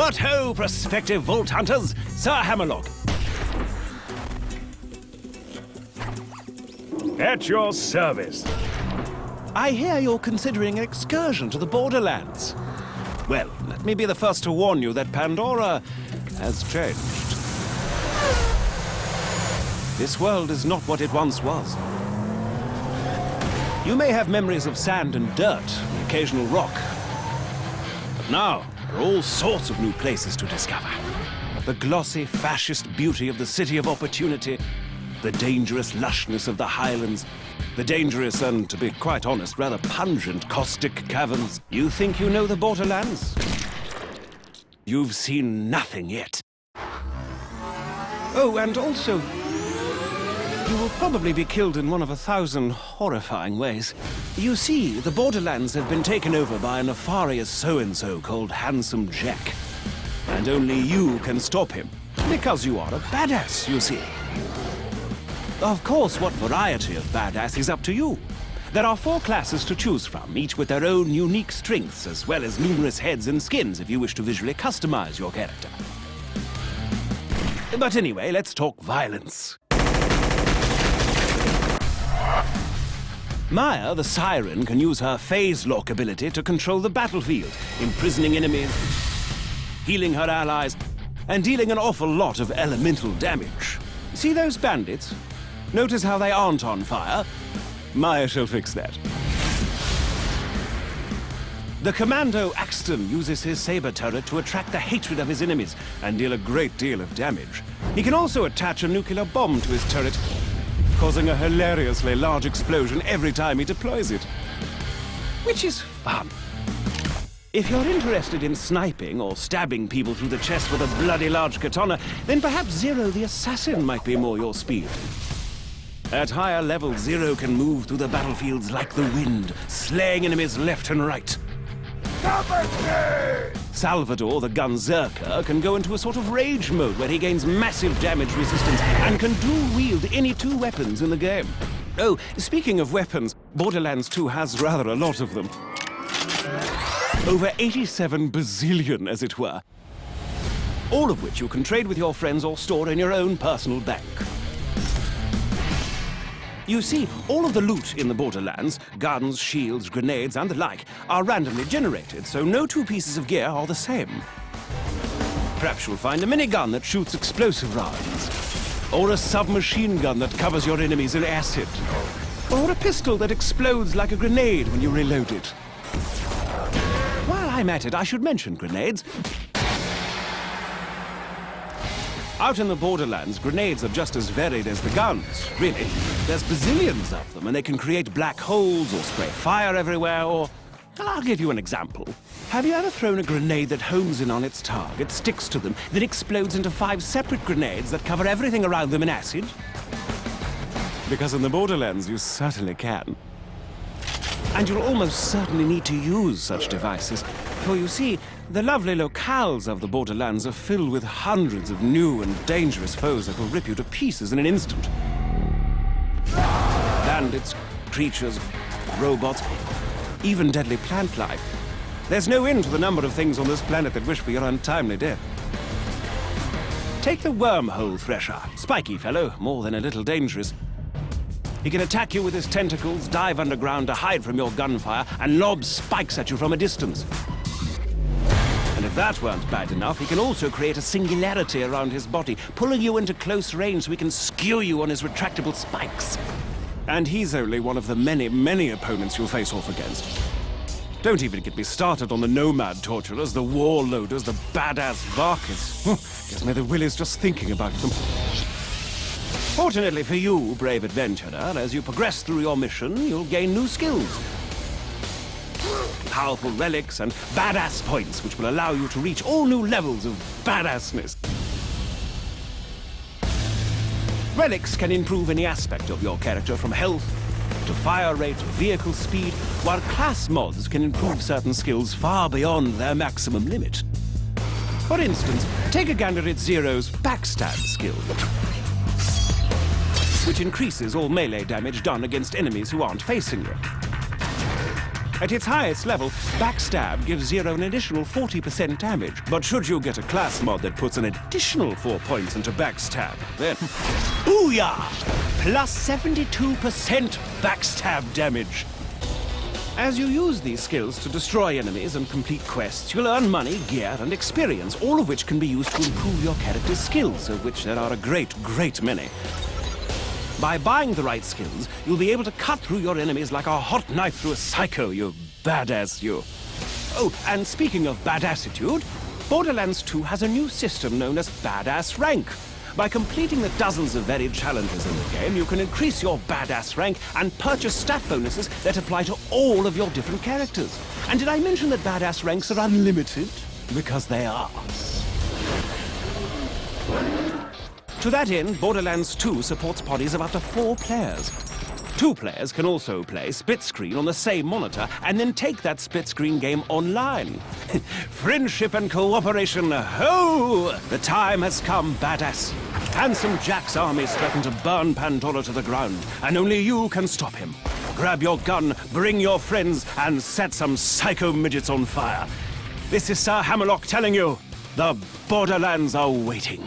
What ho, prospective vault hunters! Sir Hammerlock. At your service. I hear you're considering an excursion to the Borderlands. Well, let me be the first to warn you that Pandora has changed. This world is not what it once was. You may have memories of sand and dirt, the occasional rock. But now, there are all sorts of new places to discover. The glossy, fascist beauty of the City of Opportunity, the dangerous lushness of the Highlands, the dangerous and, to be quite honest, rather pungent caustic caverns. You think you know the Borderlands? You've seen nothing yet. Oh, and also, you will probably be killed in one of 1,000 horrifying ways. You see, the Borderlands have been taken over by a nefarious so-and-so called Handsome Jack. And only you can stop him, because you are a badass, you see. Of course, what variety of badass is up to you. There are 4 classes to choose from, each with their own unique strengths, as well as numerous heads and skins if you wish to visually customize your character. But anyway, let's talk violence. Maya, the Siren, can use her phase lock ability to control the battlefield, imprisoning enemies, healing her allies, and dealing an awful lot of elemental damage. See those bandits? Notice how they aren't on fire? Maya shall fix that. The Commando Axton uses his saber turret to attract the hatred of his enemies and deal a great deal of damage. He can also attach a nuclear bomb to his turret, causing a hilariously large explosion every time he deploys it. Which is fun. If you're interested in sniping or stabbing people through the chest with a bloody large katana, then perhaps Zero the Assassin might be more your speed. At higher levels, Zero can move through the battlefields like the wind, slaying enemies left and right. Salvador, the Gunzerker, can go into a sort of rage mode where he gains massive damage resistance and can dual-wield any 2 weapons in the game. Oh, speaking of weapons, Borderlands 2 has rather a lot of them. Over 87 bazillion, as it were. All of which you can trade with your friends or store in your own personal bank. You see, all of the loot in the Borderlands, guns, shields, grenades, and the like, are randomly generated, so no 2 pieces of gear are the same. Perhaps you'll find a minigun that shoots explosive rounds, or a submachine gun that covers your enemies in acid, or a pistol that explodes like a grenade when you reload it. While I'm at it, I should mention grenades. Out in the Borderlands, grenades are just as varied as the guns, really. There's bazillions of them, and they can create black holes or spray fire everywhere, or... I'll give you an example. Have you ever thrown a grenade that homes in on its target, sticks to them, then explodes into 5 separate grenades that cover everything around them in acid? Because in the Borderlands, you certainly can. And you'll almost certainly need to use such devices, for you see, the lovely locales of the Borderlands are filled with hundreds of new and dangerous foes that will rip you to pieces in an instant. Bandits, creatures, robots, even deadly plant life. There's no end to the number of things on this planet that wish for your untimely death. Take the wormhole thresher. Spiky fellow, more than a little dangerous. He can attack you with his tentacles, dive underground to hide from your gunfire, and lob spikes at you from a distance. And if that weren't bad enough, he can also create a singularity around his body, pulling you into close range so he can skew you on his retractable spikes. And he's only one of the many, many opponents you'll face off against. Don't even get me started on the nomad torturers, the warlorders, the badass Varkas. Gives me the willies just thinking about them. Fortunately for you, brave adventurer, as you progress through your mission, you'll gain new skills. Powerful relics and badass points, which will allow you to reach all new levels of badassness. Relics can improve any aspect of your character, from health to fire rate to vehicle speed, while class mods can improve certain skills far beyond their maximum limit. For instance, take a gander at Zero's backstab skill, which increases all melee damage done against enemies who aren't facing you. At its highest level, Backstab gives Zero an additional 40% damage. But should you get a class mod that puts an additional 4 points into Backstab, then... Booyah! Plus 72% Backstab damage. As you use these skills to destroy enemies and complete quests, you'll earn money, gear, and experience, all of which can be used to improve your character's skills, of which there are a great, great many. By buying the right skills, you'll be able to cut through your enemies like a hot knife through a psycho, you badass you. Oh, and speaking of badassitude, Borderlands 2 has a new system known as Badass Rank. By completing the dozens of varied challenges in the game, you can increase your badass rank and purchase stat bonuses that apply to all of your different characters. And did I mention that badass ranks are unlimited? Because they are. To that end, Borderlands 2 supports parties of up to 4 players. 2 players can also play split screen on the same monitor and then take that split screen game online. Friendship and cooperation, ho! The time has come, badass. Handsome Jack's armies threaten to burn Pandora to the ground, and only you can stop him. Grab your gun, bring your friends, and set some psycho midgets on fire. This is Sir Hammerlock telling you, the Borderlands are waiting.